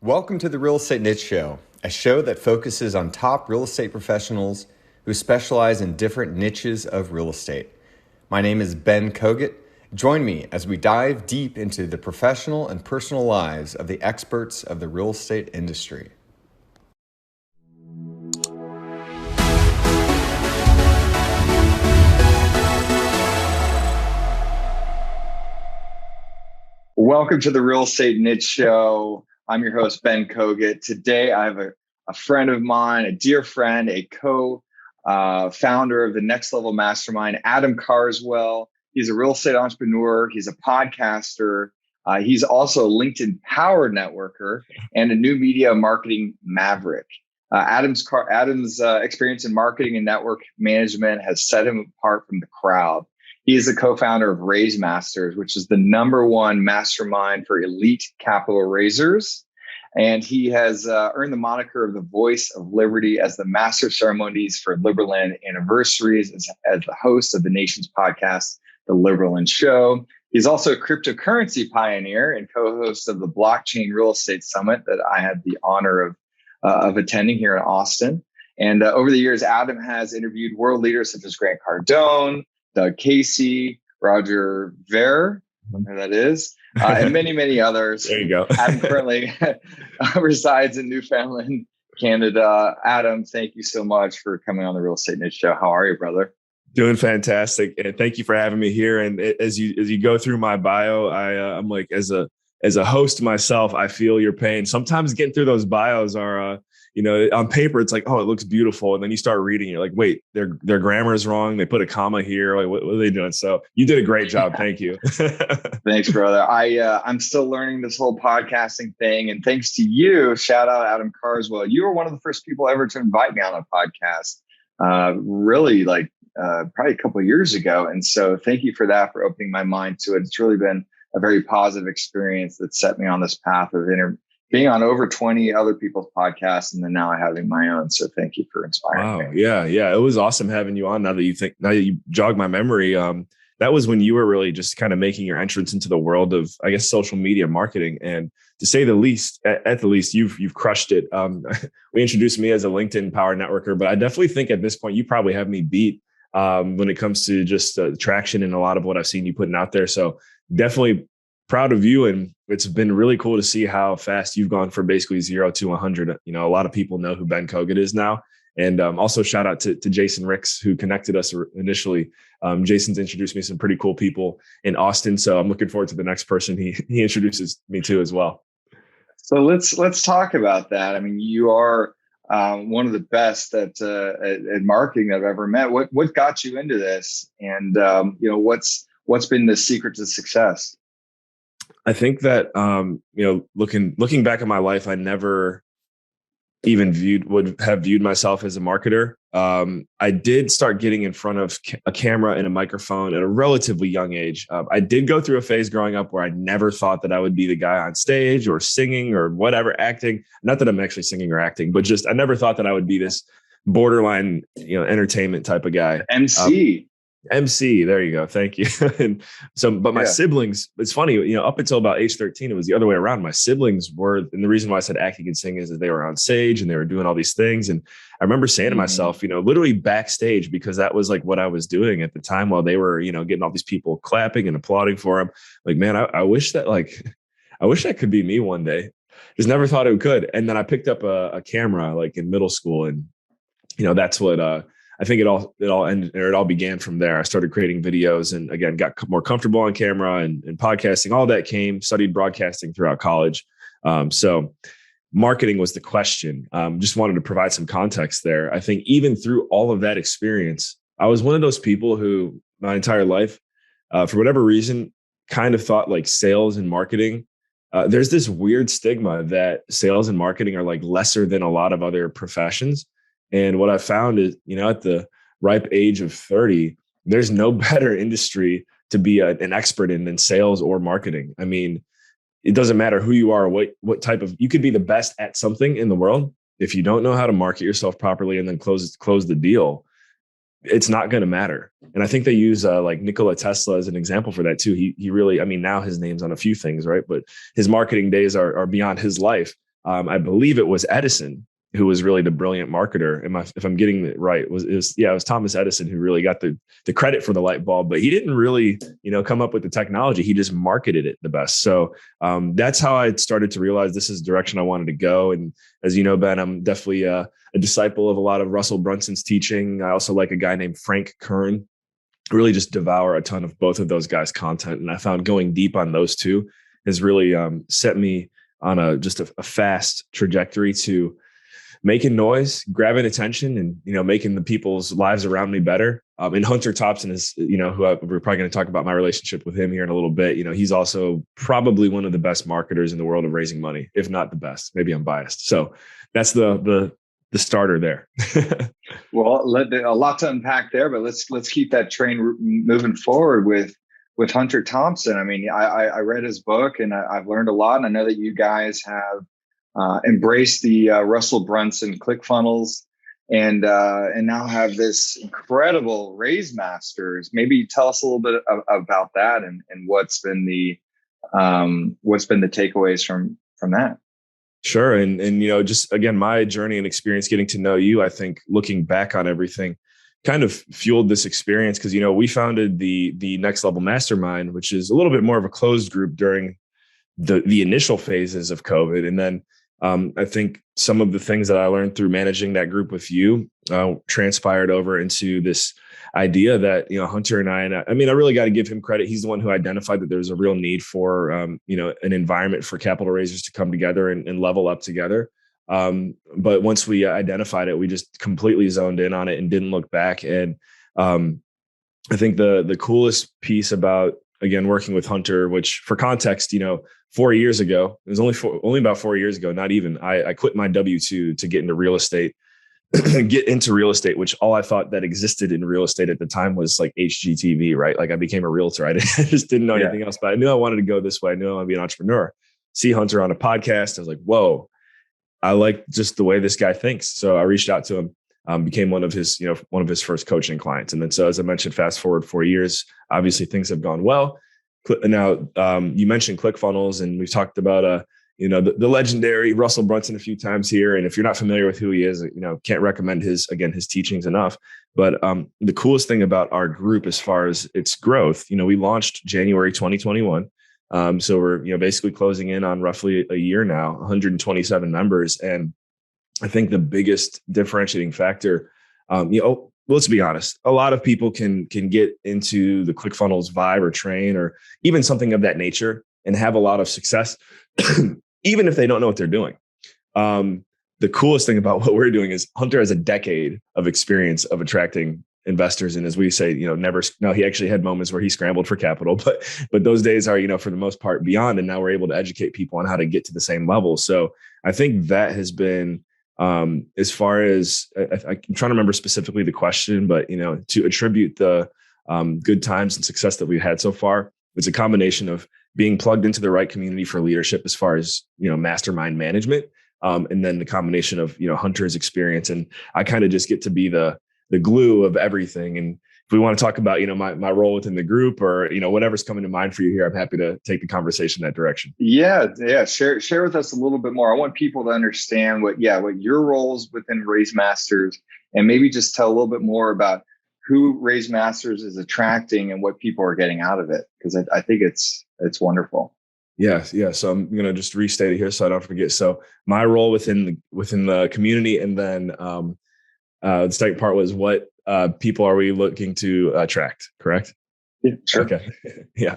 Welcome to the Real Estate Niche Show, a show that focuses on top real estate professionals who specialize in different niches of real estate. My name is Ben Kogut. Join me as we dive deep into the professional and personal lives of the experts of the real estate industry. Welcome to the Real Estate Niche Show. I'm your host, Ben Kogut. Today, I have a friend of mine, a dear friend, a co-founder of the Next Level Mastermind, Adam Carswell. He's a real estate entrepreneur. He's a podcaster. He's also a LinkedIn power networker and a new media marketing maverick. Adam's experience in marketing and network management has set him apart from the crowd. He is the co-founder of RaiseMasters, which is the #1 mastermind for elite capital raisers. And he has earned the moniker of the voice of liberty as the master of ceremonies for Liberland anniversaries, as the host of the nation's podcast, The Liberland Show. He's also a cryptocurrency pioneer and co-host of the Blockchain Real Estate Summit that I had the honor of attending here in Austin. And over the years, Adam has interviewed world leaders such as Grant Cardone, Doug Casey, Roger Ver, who that is, and many, many others. There you go. Adam currently resides in Newfoundland, Canada. Adam, thank you so much for coming on the Real Estate Niche Show. How are you, brother? Doing fantastic, and thank you for having me here. And as you go through my bio, I'm like, as a host myself, I feel your pain. Sometimes getting through those bios are, on paper, it's like, oh, it looks beautiful. And then you start reading, you're like, wait, their grammar is wrong. They put a comma here. Like, what are they doing? So you did a great job. Thank you. Thanks, brother. I'm still learning this whole podcasting thing. And thanks to you, shout out Adam Carswell. You were one of the first people ever to invite me on a podcast, probably a couple of years ago. And so thank you for that, for opening my mind to it. It's really been a very positive experience that set me on this path of being on over 20 other people's podcasts, and then now having my own. So thank you for inspiring me. Yeah. It was awesome having you on. Now that you jog my memory, that was when you were really just kind of making your entrance into the world of, I guess, social media marketing. And to say the least, at the least, you've crushed it. We introduced me as a LinkedIn power networker, but I definitely think at this point, you probably have me beat when it comes to just traction and a lot of what I've seen you putting out there. So definitely proud of you. And it's been really cool to see how fast you've gone from basically 0 to 100. A lot of people know who Ben Kogut is now. And also shout out to Jason Ricks, who connected us initially. Jason's introduced me to some pretty cool people in Austin. So I'm looking forward to the next person he introduces me to as well. So let's talk about that. I mean, you are one of the best at marketing I've ever met. What got you into this? And what's been the secret to success? I think that, looking back at my life, I never even would have viewed myself as a marketer. I did start getting in front of a camera and a microphone at a relatively young age. I did go through a phase growing up where I never thought that I would be the guy on stage or singing or whatever, acting. Not that I'm actually singing or acting, but just I never thought that I would be this borderline, entertainment type of guy. MC, there you go. Thank you. And so, but my siblings, it's funny, up until about age 13, it was the other way around. My siblings were, and the reason why I said acting and singing is that they were on stage and they were doing all these things. And I remember saying to myself, literally backstage, because that was like what I was doing at the time while they were, getting all these people clapping and applauding for them. Like, man, I wish that could be me one day. Just never thought it could. And then I picked up a camera like in middle school, and that's what I think it all ended, or it all began from there. I started creating videos and again, got more comfortable on camera and podcasting. All that studied broadcasting throughout college. So marketing was the question. Just wanted to provide some context there. I think even through all of that experience, I was one of those people who my entire life, for whatever reason, kind of thought like sales and marketing. There's this weird stigma that sales and marketing are like lesser than a lot of other professions. And what I found is, at the ripe age of 30, there's no better industry to be an expert in than sales or marketing. I mean, it doesn't matter who you are, what type of, you could be the best at something in the world. If you don't know how to market yourself properly and then close the deal, it's not going to matter. And I think they use like Nikola Tesla as an example for that too. He really, now his name's on a few things, right? But his marketing days are beyond his life. I believe it was Edison who was really the brilliant marketer. If I'm getting it right, it was Thomas Edison who really got the credit for the light bulb, but he didn't really, come up with the technology. He just marketed it the best. So that's how I started to realize this is the direction I wanted to go. And as you know, Ben, I'm definitely a disciple of a lot of Russell Brunson's teaching. I also like a guy named Frank Kern. Really just devour a ton of both of those guys' content. And I found going deep on those two has really set me on a fast trajectory to making noise, grabbing attention, and making the people's lives around me better. And Hunter Thompson is, we're probably going to talk about my relationship with him here in a little bit. He's also probably one of the best marketers in the world of raising money, if not the best. Maybe I'm biased. So that's the starter there. Well, a lot to unpack there, but let's keep that train moving forward with Hunter Thompson. I mean, I read his book and I've learned a lot, and I know that you guys have embraced the Russell Brunson ClickFunnels, and now have this incredible RaiseMasters. Maybe tell us a little bit about that and what's been the takeaways from that. Sure. And just again, my journey and experience getting to know you, I think looking back on everything kind of fueled this experience, because, we founded the Next Level Mastermind, which is a little bit more of a closed group during the initial phases of COVID. And then I think some of the things that I learned through managing that group with you transpired over into this idea that, Hunter and I really got to give him credit. He's the one who identified that there's a real need for, an environment for capital raisers to come together and level up together. But once we identified it, we just completely zoned in on it and didn't look back. And I think the coolest piece about, again, working with Hunter, which for context, 4 years ago, it was only about 4 years ago, not even, I quit my W-2 to get into real estate, which all I thought that existed in real estate at the time was like HGTV, right? Like I became a realtor. I just didn't know anything else, but I knew I wanted to go this way. I knew I wanted to be an entrepreneur. See Hunter on a podcast. I was like, whoa, I like just the way this guy thinks. So I reached out to him, became one of his first coaching clients. And then, so as I mentioned, fast forward 4 years, obviously things have gone well. Now, you mentioned ClickFunnels, and we've talked about, the legendary Russell Brunson a few times here. And if you're not familiar with who he is, can't recommend his teachings enough. But the coolest thing about our group, as far as its growth, we launched January 2021. So we're, basically closing in on roughly a year now, 127 members. And I think the biggest differentiating factor, let's be honest, a lot of people can get into the ClickFunnels vibe or train or even something of that nature and have a lot of success, even if they don't know what they're doing. The coolest thing about what we're doing is Hunter has a decade of experience of attracting investors. And as we say, he actually had moments where he scrambled for capital, but those days are, for the most part beyond. And now we're able to educate people on how to get to the same level. So I think that has been, as far as I'm trying to remember specifically the question, but, to attribute the good times and success that we've had so far, it's a combination of being plugged into the right community for leadership as far as, mastermind management. And then the combination of, Hunter's experience. And I kind of just get to be the glue of everything. And if we want to talk about, my role within the group or, whatever's coming to mind for you here, I'm happy to take the conversation that direction. Yeah. Share with us a little bit more. I want people to understand what your roles within RaiseMasters, and maybe just tell a little bit more about who RaiseMasters is attracting and what people are getting out of it. Because I think it's wonderful. Yeah. So I'm going to just restate it here so I don't forget. So my role within the community, and then the second part was what people are we looking to attract, correct? Yeah, sure. Okay. Yeah.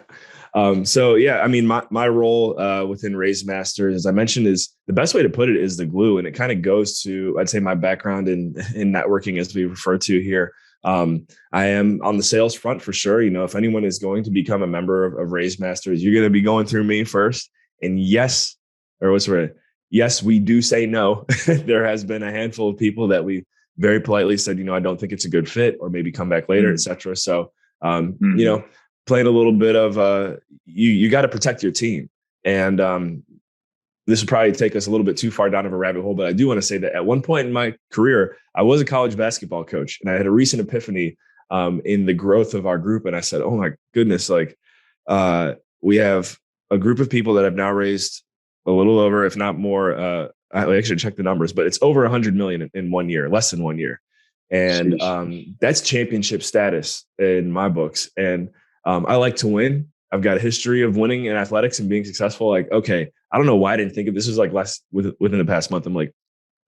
My role within RaiseMasters, as I mentioned, is the best way to put it is the glue. And it kind of goes to, I'd say, my background in networking, as we refer to here. I am on the sales front for sure. If anyone is going to become a member of RaiseMasters, you're going to be going through me first. And yes, we do say no. There has been a handful of people that we very politely said, I don't think it's a good fit, or maybe come back later, et cetera. So, playing a little bit of, you got to protect your team. And, this would probably take us a little bit too far down of a rabbit hole, but I do want to say that at one point in my career, I was a college basketball coach, and I had a recent epiphany, in the growth of our group. And I said, oh my goodness, we have a group of people that have now raised a little over, if not more. I actually checked the numbers, but it's over 100 million in 1 year, less than 1 year. And that's championship status in my books. And I like to win. I've got a history of winning in athletics and being successful. Like, okay, I don't know why I didn't think of this. Was like within the past month. I'm like,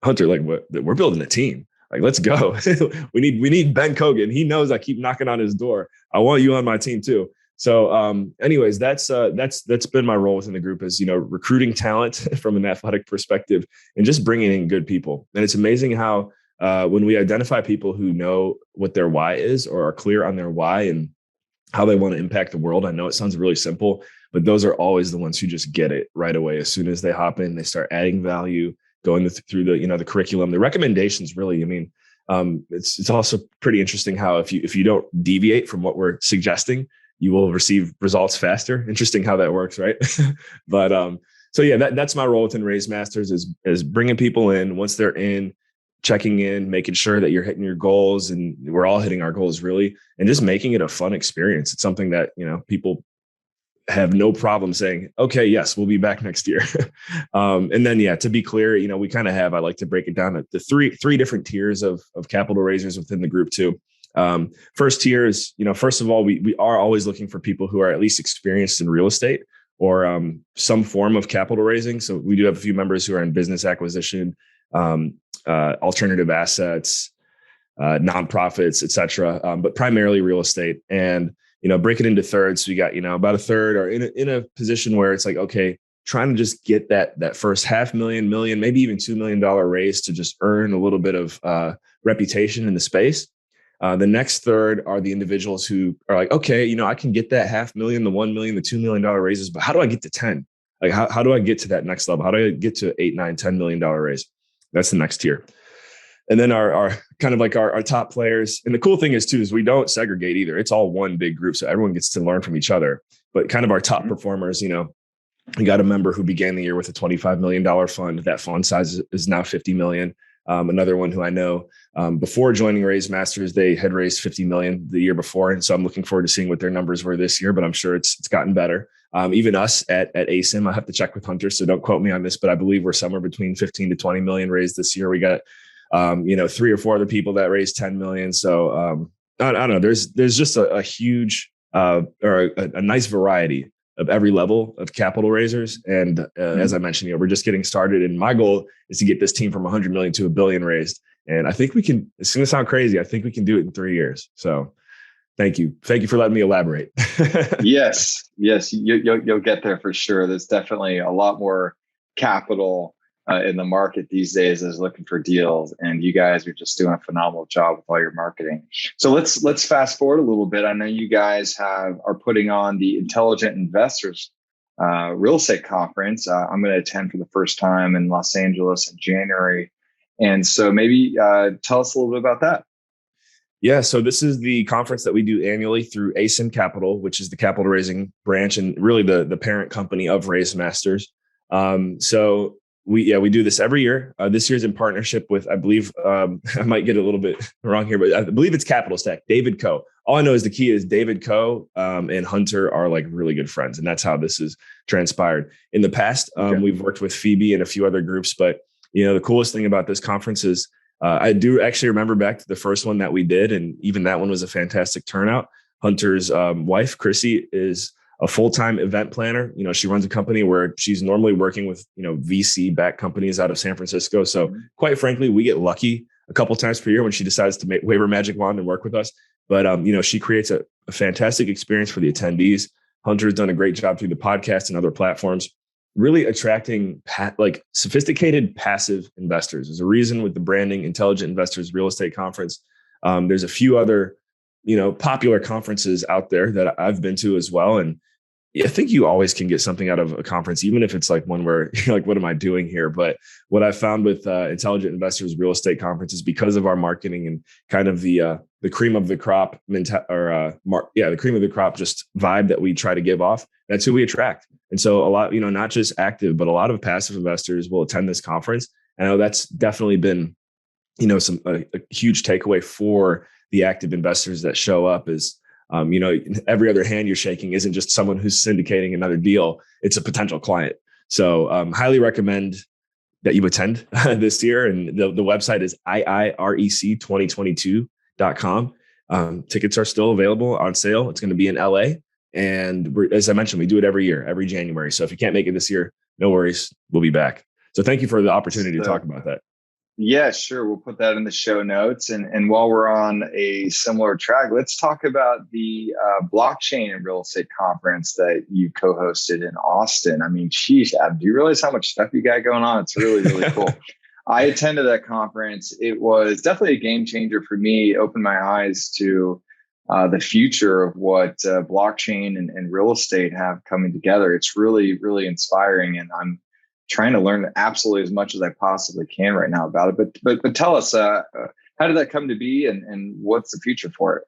Hunter, like we're building a team. Like, let's go. we need Ben Kogan. He knows I keep knocking on his door. I want you on my team too. So anyways, that's been my role within the group, is, recruiting talent from an athletic perspective and just bringing in good people. And it's amazing how when we identify people who know what their why is, or are clear on their why and how they want to impact the world. I know it sounds really simple, but those are always the ones who just get it right away. As soon as they hop in, they start adding value, going through the curriculum, the recommendations. Really, I mean, it's also pretty interesting how if you don't deviate from what we're suggesting, you will receive results faster. Interesting how that works, right? But so yeah, that's my role within RaiseMasters is bringing people in. Once they're in, checking in, making sure that you're hitting your goals, and we're all hitting our goals, really, and just making it a fun experience. It's something that, people have no problem saying, okay, yes, we'll be back next year. And then, yeah, to be clear, we kind of I like to break it down at the three different tiers of capital raisers within the group too. First tier is, first of all, we are always looking for people who are at least experienced in real estate or some form of capital raising. So we do have a few members who are in business acquisition, alternative assets, nonprofits, et cetera, but primarily real estate. And, break it into thirds. So you got, about a third are in a position where it's like, okay, trying to just get that first $500,000, million, maybe even $2 million raise to just earn a little bit of reputation in the space. The next third are the individuals who are like, okay, I can get that $500,000, the $1 million, the $2 million raises, but how do I get to 10? Like, how do I get to that next level? How do I get to 8, 9, $10 million raise? That's the next tier. And then our kind of like our top players. And the cool thing is too, is we don't segregate either. It's all one big group. So everyone gets to learn from each other, but kind of our top performers, we got a member who began the year with a $25 million fund. That fund size is now 50 million. Another one who I know before joining RaiseMasters, they had raised 50 million the year before. And so I'm looking forward to seeing what their numbers were this year, but I'm sure it's gotten better. Even us at ASIM, I have to check with Hunter, so don't quote me on this, but I believe we're somewhere between 15 to 20 million raised this year. We got, 3 or 4 other people that raised 10 million. So I don't know. There's just a huge or a nice variety of every level of capital raisers. And as I mentioned, we're just getting started. And my goal is to get this team from 100 million to $1 billion raised. And I think we can, it's going to sound crazy, I think we can do it in 3 years. So thank you. Thank you for letting me elaborate. Yes. You'll get there for sure. There's definitely a lot more capital in the market these days is looking for deals, and you guys are just doing a phenomenal job with all your marketing. So let's fast forward a little bit. I know you guys are putting on the Intelligent Investors Real Estate Conference. I'm going to attend for the first time in Los Angeles in January, and so maybe tell us a little bit about that. Yeah, so this is the conference that we do annually through ASIM Capital, which is the capital raising branch and really the parent company of RaiseMasters. So we do this every year. This year's in partnership with, I believe, I might get a little bit wrong here, but I believe it's Capital Stack, David Co. All I know is the key is David Co. And Hunter are like really good friends. And that's how this has transpired. In the past, we've worked with Phoebe and a few other groups, but the coolest thing about this conference is I do actually remember back to the first one that we did. And even that one was a fantastic turnout. Hunter's wife, Chrissy, is a full-time event planner. She runs a company where she's normally working with, VC-backed companies out of San Francisco. So quite frankly, we get lucky a couple times per year when she decides to wave her magic wand and work with us. But, she creates a fantastic experience for the attendees. Hunter's done a great job through the podcast and other platforms, really attracting sophisticated passive investors. There's a reason with the branding Intelligent Investors Real Estate Conference. There's a few other, popular conferences out there that I've been to as well. And I think you always can get something out of a conference, even if it's like one where you're like, what am I doing here? But what I found with Intelligent Investors Real Estate Conference is because of our marketing and kind of the cream of the crop the cream of the crop just vibe that we try to give off. That's who we attract. And so a lot, not just active, but a lot of passive investors will attend this conference. I know that's definitely been, a huge takeaway for the active investors that show up is, every other hand you're shaking isn't just someone who's syndicating another deal. It's a potential client. So highly recommend that you attend this year. And the website is iirec2022.com. Tickets are still available on sale. It's going to be in LA. And as I mentioned, we do it every year, every January. So if you can't make it this year, no worries. We'll be back. So thank you for the opportunity to talk about that. Yeah, sure. We'll put that in the show notes. And while we're on a similar track, let's talk about the blockchain and real estate conference that you co-hosted in Austin. I mean, geez, Ab, do you realize how much stuff you got going on? It's really, really cool. I attended that conference. It was definitely a game changer for me. It opened my eyes to the future of what blockchain and real estate have coming together. It's really, really inspiring. And I'm trying to learn absolutely as much as I possibly can right now about it. But tell us, how did that come to be, and what's the future for it?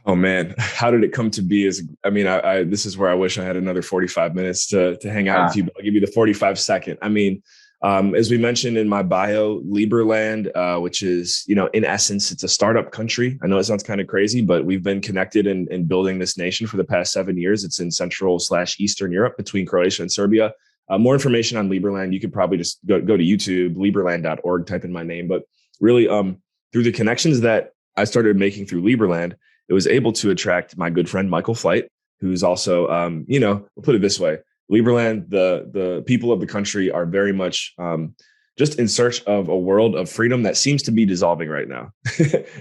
Oh man, how did it come to be? I mean, this is where I wish I had another 45 minutes to hang out with you, but I'll give you the 45 second. I mean, as we mentioned in my bio, Liberland, which is, in essence, it's a startup country. I know it sounds kind of crazy, but we've been connected in building this nation for the past 7 years. It's in Central/Eastern Europe between Croatia and Serbia. More information on Liberland, you could probably just go to YouTube, liberland.org, type in my name. But really, through the connections that I started making through Liberland, it was able to attract my good friend, Michael Flight, who's also, we'll put it this way. Liberland, the people of the country are very much just in search of a world of freedom that seems to be dissolving right now.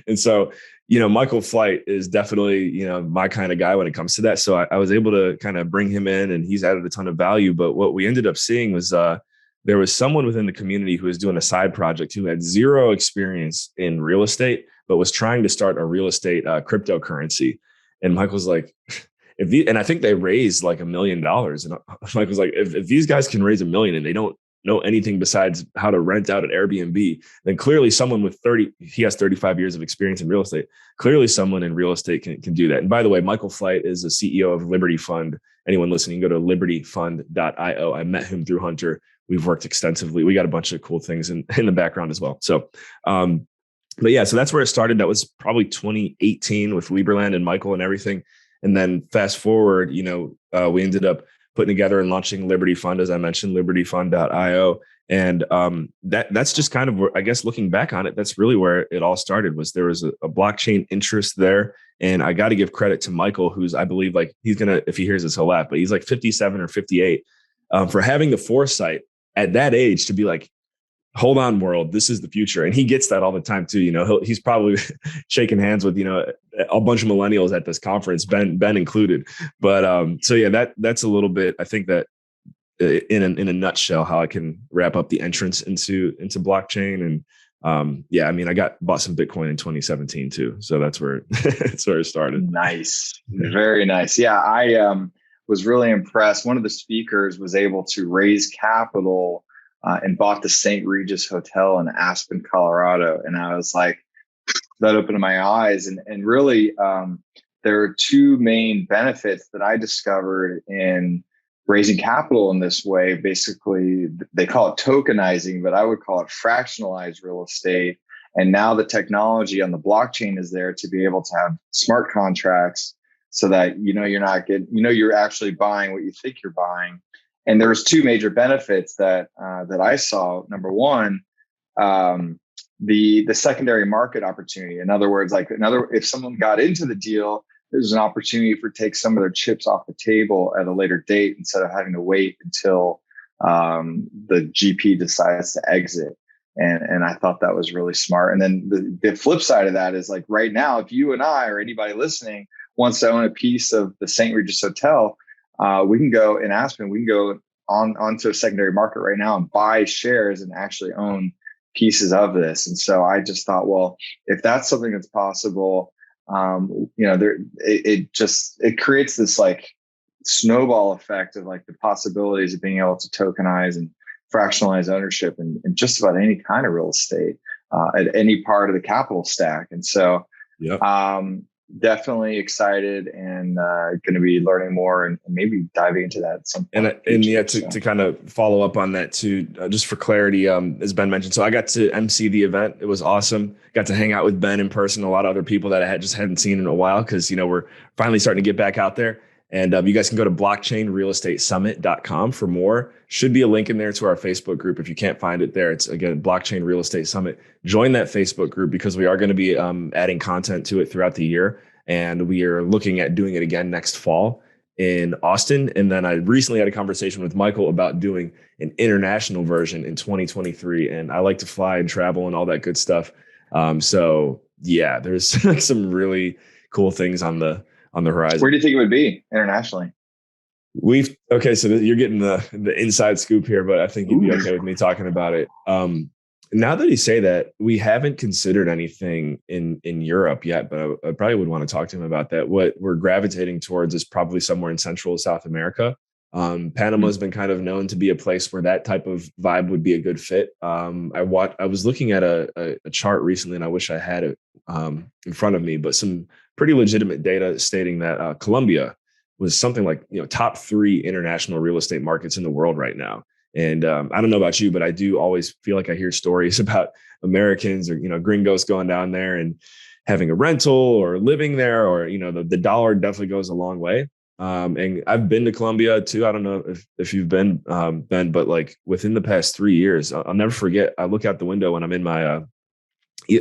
And so, Michael Flight is definitely, my kind of guy when it comes to that. So I was able to kind of bring him in, and he's added a ton of value. But what we ended up seeing was there was someone within the community who was doing a side project who had zero experience in real estate, but was trying to start a real estate cryptocurrency. And Michael's like, and I think they raised like $1 million. And Michael's like, if these guys can raise $1 million and they don't know anything besides how to rent out an Airbnb, then clearly someone with he has 35 years of experience in real estate. Clearly someone in real estate can do that. And by the way, Michael Flight is the CEO of Liberty Fund. Anyone listening, go to libertyfund.io. I met him through Hunter. We've worked extensively. We got a bunch of cool things in the background as well. So, but yeah, so that's where it started. That was probably 2018 with Liberland and Michael and everything. And then fast forward, we ended up putting together and launching Liberty Fund, as I mentioned, libertyfund.io. And that's just kind of where, I guess, looking back on it, that's really where it all started. Was there was a blockchain interest there. And I got to give credit to Michael, who's, I believe, like, he's going to, if he hears this, he'll laugh, but he's like 57 or 58, for having the foresight at that age to be like, hold on, world, this is the future. And he gets that all the time too. He's probably shaking hands with, a bunch of millennials at this conference, Ben included. But so yeah, that's a little bit, I think, that in a nutshell, how I can wrap up the entrance into blockchain. And yeah, I mean, I bought some Bitcoin in 2017 too. So that's where it started. Nice. Very nice. Yeah. I was really impressed. One of the speakers was able to raise capital and bought the St. Regis Hotel in Aspen, Colorado. And I was like, that opened my eyes. And really, there are two main benefits that I discovered in raising capital in this way. Basically, they call it tokenizing, but I would call it fractionalized real estate. And now the technology on the blockchain is there to be able to have smart contracts so that, you're actually buying what you think you're buying. And there was two major benefits that I saw. Number one, the secondary market opportunity. In other words, if someone got into the deal, there's an opportunity for take some of their chips off the table at a later date instead of having to wait until the GP decides to exit. And I thought that was really smart. And then the flip side of that is, like, right now, if you and I or anybody listening wants to own a piece of the St. Regis Hotel, we can go in Aspen, we can go onto a secondary market right now and buy shares and actually own pieces of this. And so I just thought, well, if that's something that's possible, it creates this like snowball effect of like the possibilities of being able to tokenize and fractionalize ownership in just about any kind of real estate at any part of the capital stack. And so, yep. Definitely excited and going to be learning more and maybe diving into that at some point. And yeah, to kind of follow up on that too, just for clarity, as Ben mentioned, so I got to MC the event. It was awesome. Got to hang out with Ben in person, a lot of other people that I hadn't seen in a while because, we're finally starting to get back out there. And you guys can go to blockchainrealestatesummit.com for more. Should be a link in there to our Facebook group. If you can't find it there, it's again, Blockchain Real Estate Summit. Join that Facebook group because we are going to be adding content to it throughout the year. And we are looking at doing it again next fall in Austin. And then I recently had a conversation with Michael about doing an international version in 2023. And I like to fly and travel and all that good stuff. So yeah, there's some really cool things on the horizon. Where do you think it would be internationally? So you're getting the inside scoop here, but I think you'd be okay with me talking about it. Now that you say that, we haven't considered anything in Europe yet, but I probably would want to talk to him about that. What we're gravitating towards is probably somewhere in Central South America. Panama has been kind of known to be a place where that type of vibe would be a good fit. I was looking at a chart recently, and I wish I had it in front of me, but some pretty legitimate data stating that Colombia was something like top 3 international real estate markets in the world right now. And I don't know about you, but I do always feel like I hear stories about Americans or gringos going down there and having a rental or living there, or the dollar definitely goes a long way. And I've been to Colombia too. I don't know if you've been, Ben, but like within the past 3 years, I'll never forget. I look out the window when I'm in my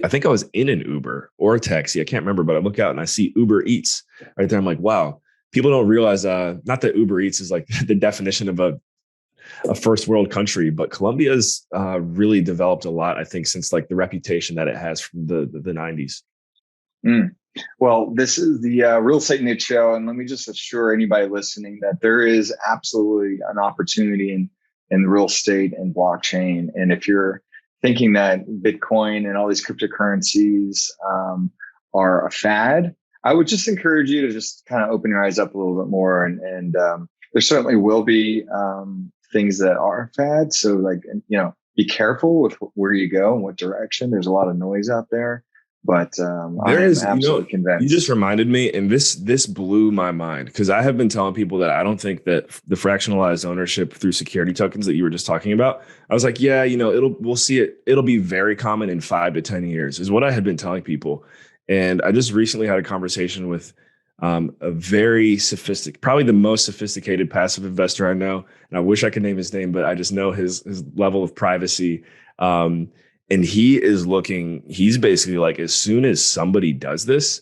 I think I was in an Uber or a taxi. I can't remember, but I look out and I see Uber Eats right there. I'm like, wow, people don't realize, not that Uber Eats is like the definition of a first world country, but Colombia's really developed a lot, I think, since like the reputation that it has from the 90s. Well, this is the Real Estate Niche Show. And let me just assure anybody listening that there is absolutely an opportunity in real estate and blockchain. And if you're thinking that Bitcoin and all these cryptocurrencies are a fad, I would just encourage you to just kind of open your eyes up a little bit more. And there certainly will be things that are fads. So be careful with where you go and what direction. There's a lot of noise out there. But I'm absolutely convinced. You just reminded me, and this blew my mind, because I have been telling people that I don't think that the fractionalized ownership through security tokens that you were just talking about, I was like, yeah, we'll see it. It'll be very common in 5 to 10 years is what I had been telling people. And I just recently had a conversation with a very sophisticated, probably the most sophisticated passive investor I know. And I wish I could name his name, but I just know his level of privacy. And he's basically like, as soon as somebody does this,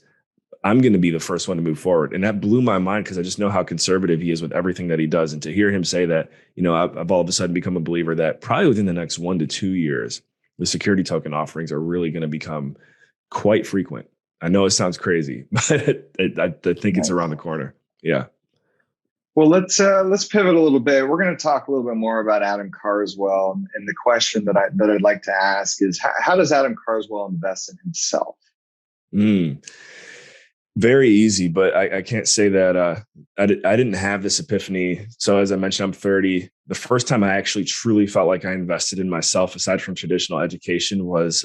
I'm going to be the first one to move forward. And that blew my mind, because I just know how conservative he is with everything that he does. And to hear him say that, I've all of a sudden become a believer that probably within the next 1 to 2 years, the security token offerings are really going to become quite frequent. I know it sounds crazy, but I think it's around the corner. Yeah. Well, let's pivot a little bit. We're going to talk a little bit more about Adam Carswell, and the question that I'd like to ask is, how does Adam Carswell invest in himself? Very easy, but I can't say that I didn't have this epiphany. So as I mentioned, I'm 30. The first time I actually truly felt like I invested in myself, aside from traditional education, was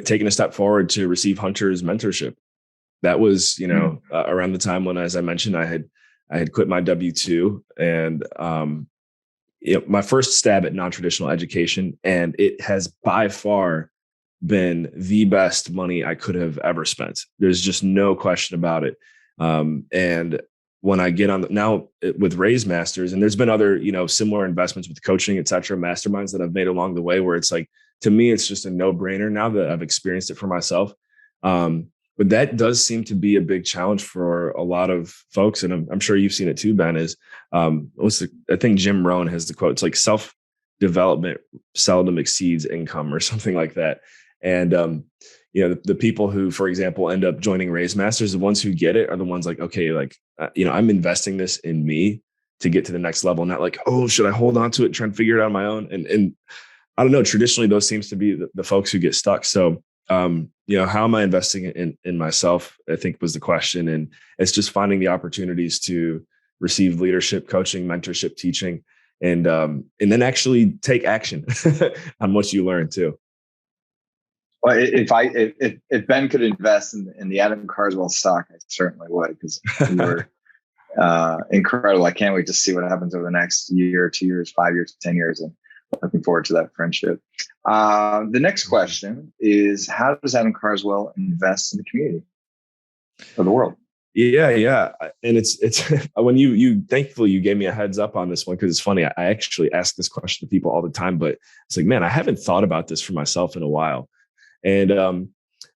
taking a step forward to receive Hunter's mentorship. That was, around the time when, as I mentioned, I had quit my W-2, and my first stab at non-traditional education, and it has by far been the best money I could have ever spent. There's just no question about it. And when I get on now with RaiseMasters, and there's been other, similar investments with coaching, et cetera, masterminds that I've made along the way, where it's like, to me, it's just a no-brainer now that I've experienced it for myself. But that does seem to be a big challenge for a lot of folks. And I'm sure you've seen it too, Ben, is I think Jim Rohn has the quote, it's like self-development seldom exceeds income or something like that. And, the people who, for example, end up joining RaiseMasters, the ones who get it are the ones like, okay, I'm investing this in me to get to the next level. Not like, oh, should I hold on to it and try and figure it out on my own? And I don't know, traditionally, those seems to be the folks who get stuck. So, how am I investing in myself, I think was the question. And it's just finding the opportunities to receive leadership, coaching, mentorship, teaching, and then actually take action on what you learn too. Well, if Ben could invest in the Adam Carswell stock, I certainly would, because you were incredible. I can't wait to see what happens over the next year, 2 years, 5 years, 10 years, and looking forward to that friendship. The next question is, how does Adam Carswell invest in the community of the world? Yeah. And it's when you thankfully you gave me a heads up on this one, because it's funny. I actually ask this question to people all the time, but it's like, man, I haven't thought about this for myself in a while. And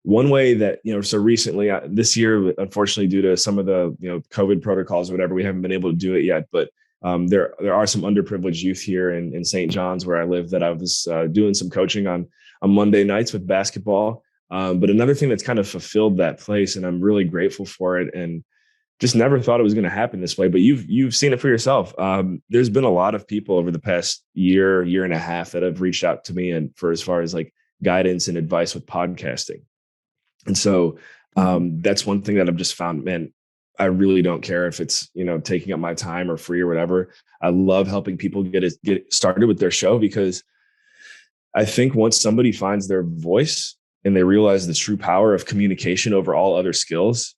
one way that, so recently this year, unfortunately, due to some of the, COVID protocols or whatever, we haven't been able to do it yet. But there are some underprivileged youth here in St. John's where I live that I was doing some coaching on Monday nights with basketball. But another thing that's kind of fulfilled that place, and I'm really grateful for it, and just never thought it was going to happen this way. But you've seen it for yourself. There's been a lot of people over the past year and a half that have reached out to me, and for as far as like guidance and advice with podcasting. And so that's one thing that I've just found, man, I really don't care if it's, taking up my time or free or whatever. I love helping people get started with their show, because I think once somebody finds their voice and they realize the true power of communication over all other skills,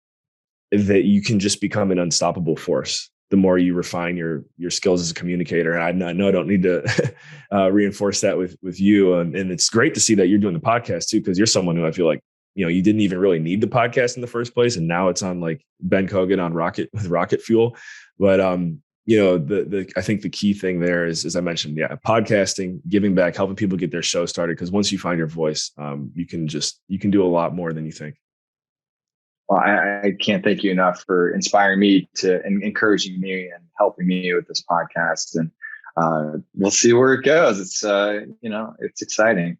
that you can just become an unstoppable force the more you refine your skills as a communicator. And I know I don't need to reinforce that with you. And it's great to see that you're doing the podcast too, because you're someone who I feel like, you didn't even really need the podcast in the first place. And now it's on like Ben Kogan on rocket fuel. But, I think the key thing there is, as I mentioned, podcasting, giving back, helping people get their show started. Because once you find your voice, you can do a lot more than you think. Well, I can't thank you enough for inspiring me and encouraging me and helping me with this podcast. And we'll see where it goes. It's, it's exciting.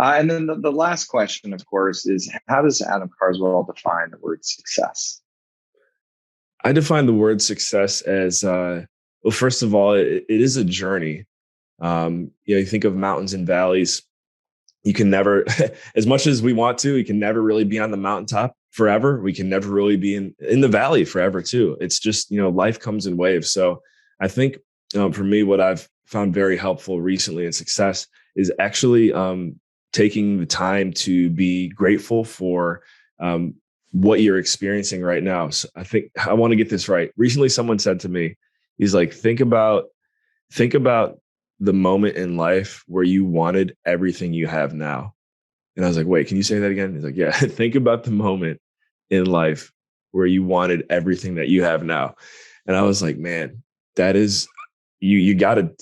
And then the last question, of course, is how does Adam Carswell define the word success? I define the word success as, well, first of all, it is a journey. You think of mountains and valleys. You can never, as much as we want to, we can never really be on the mountaintop forever. We can never really be in the valley forever too. It's just, life comes in waves. So I think for me, what I've found very helpful recently in success is actually taking the time to be grateful for what you're experiencing right now. So I think I want to get this right. Recently, someone said to me, he's like, think about the moment in life where you wanted everything you have now. And I was like, wait, can you say that again? He's like, yeah, think about the moment in life where you wanted everything that you have now. And I was like, man, that is, you gotta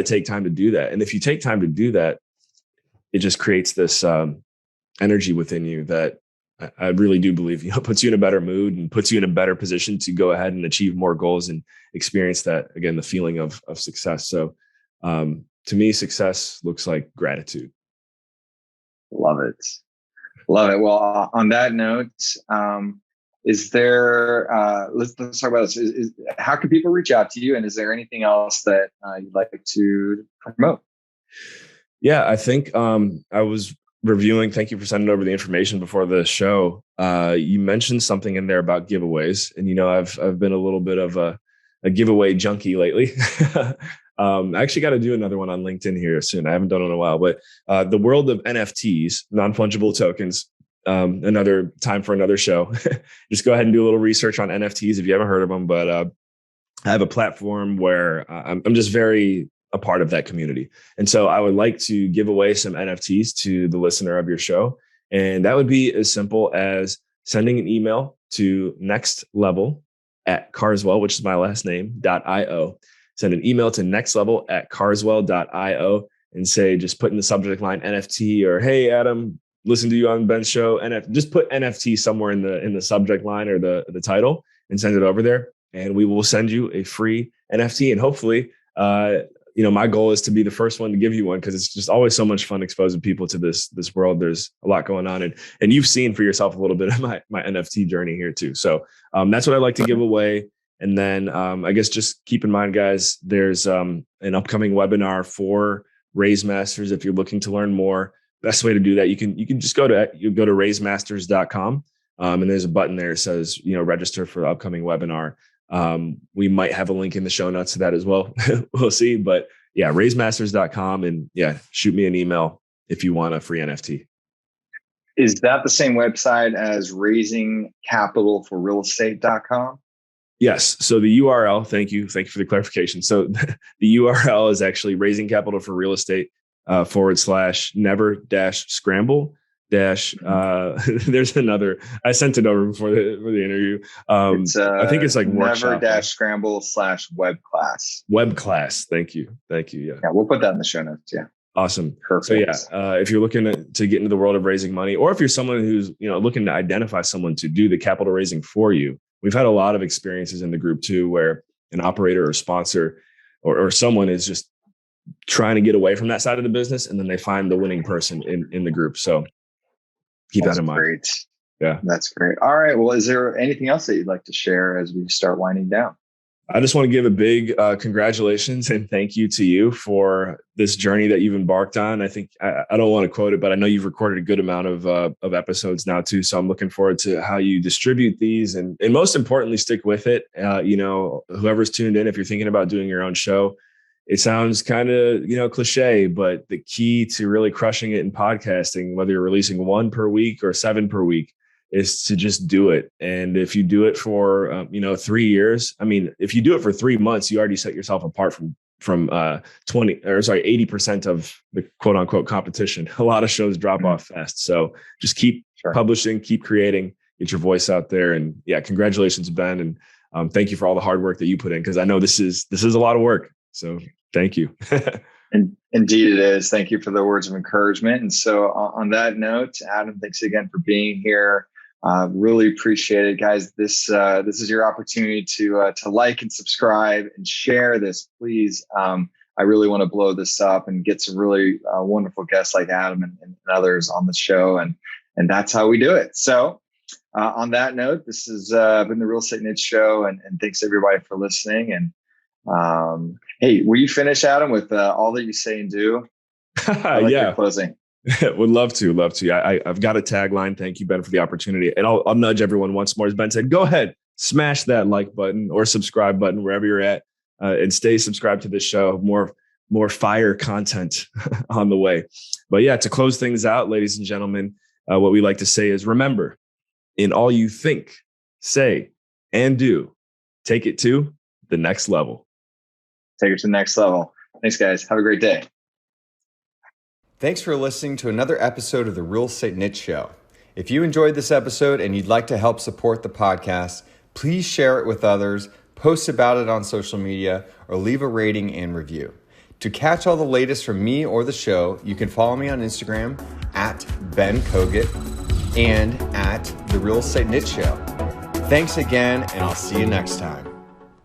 take time to do that. And if you take time to do that, it just creates this energy within you that I really do believe, puts you in a better mood and puts you in a better position to go ahead and achieve more goals and experience that, again, the feeling of success. So to me, success looks like gratitude. Love it. Well, on that note, is there, let's talk about this. How can people reach out to you? And is there anything else that you'd like to promote? Yeah, I think I was reviewing. Thank you for sending over the information before the show. You mentioned something in there about giveaways, and I've been a little bit of a giveaway junkie lately. I actually got to do another one on LinkedIn here soon. I haven't done it in a while, but the world of NFTs, non-fungible tokens. Another time for another show. Just go ahead and do a little research on NFTs if you haven't heard of them. But I have a platform where I'm just very a part of that community. And so I would like to give away some NFTs to the listener of your show. And that would be as simple as sending an email to nextlevel@Carswell, which is my last name, .io. Send an email to nextlevel@carswell.io and say, just put in the subject line NFT, or, hey, Adam, listen to you on Ben's show. And just put NFT somewhere in the subject line or the title and send it over there. And we will send you a free NFT. And hopefully, my goal is to be the first one to give you one, because it's just always so much fun exposing people to this world. There's a lot going on, and you've seen for yourself a little bit of my NFT journey here too. So that's what I like to give away. And then I guess just keep in mind, guys, there's an upcoming webinar for RaiseMasters. If you're looking to learn more, best way to do that, you can just go to RaiseMasters.com, and there's a button there that says register for the upcoming webinar. We might have a link in the show notes to that as well. We'll see. But yeah, RaiseMasters.com, and shoot me an email if you want a free NFT. Is that the same website as raisingcapitalforrealestate.com? Yes. So the URL, thank you for the clarification. So the URL is actually Raising Capital for Real Estate /never-scramble dash there's another, I sent it over before the interview. I think it's like never dash scramble / web class. Thank you. Yeah, we'll put that in the show notes. Yeah, awesome. Perfect. So if you're looking to get into the world of raising money, or if you're someone who's looking to identify someone to do the capital raising for you, we've had a lot of experiences in the group too, where an operator or sponsor or someone is just trying to get away from that side of the business, and then they find the winning person in the group. So keep that in mind. Great. Yeah. That's great. All right. Well, is there anything else that you'd like to share as we start winding down? I just want to give a big congratulations and thank you to you for this journey that you've embarked on. I think I don't want to quote it, but I know you've recorded a good amount of episodes now too. So I'm looking forward to how you distribute these and most importantly, stick with it. Whoever's tuned in, if you're thinking about doing your own show, it sounds kind of, cliche, but the key to really crushing it in podcasting, whether you're releasing 1 per week or 7 per week, is to just do it. And if you do it for, 3 years, if you do it for 3 months, you already set yourself apart from 80% of the quote unquote competition. A lot of shows drop off fast. So just keep publishing, keep creating, get your voice out there. And yeah, congratulations, Ben. And thank you for all the hard work that you put in, because I know this is a lot of work. So thank you. And indeed it is. Thank you for the words of encouragement. And so on that note, Adam, thanks again for being here. Really appreciate it, guys. This is your opportunity to like and subscribe and share this, please. I really want to blow this up and get some really wonderful guests like Adam and others on the show. And that's how we do it. So on that note, this has been the Real Estate Niche Show. And thanks everybody for listening. And hey, will you finish, Adam, with all that you say and do? Yeah. Closing. Would love to. I've got a tagline. Thank you, Ben, for the opportunity. And I'll nudge everyone once more. As Ben said, go ahead, smash that like button or subscribe button wherever you're at, and stay subscribed to this show. More fire content on the way. But yeah, to close things out, ladies and gentlemen, what we like to say is, remember, in all you think, say, and do, take it to the next level. Take it to the next level. Thanks, guys. Have a great day. Thanks for listening to another episode of the Real Estate Niche Show. If you enjoyed this episode and you'd like to help support the podcast, please share it with others, post about it on social media, or leave a rating and review. To catch all the latest from me or the show, you can follow me on Instagram at Ben Kogut and at The Real Estate Niche Show. Thanks again, and I'll see you next time.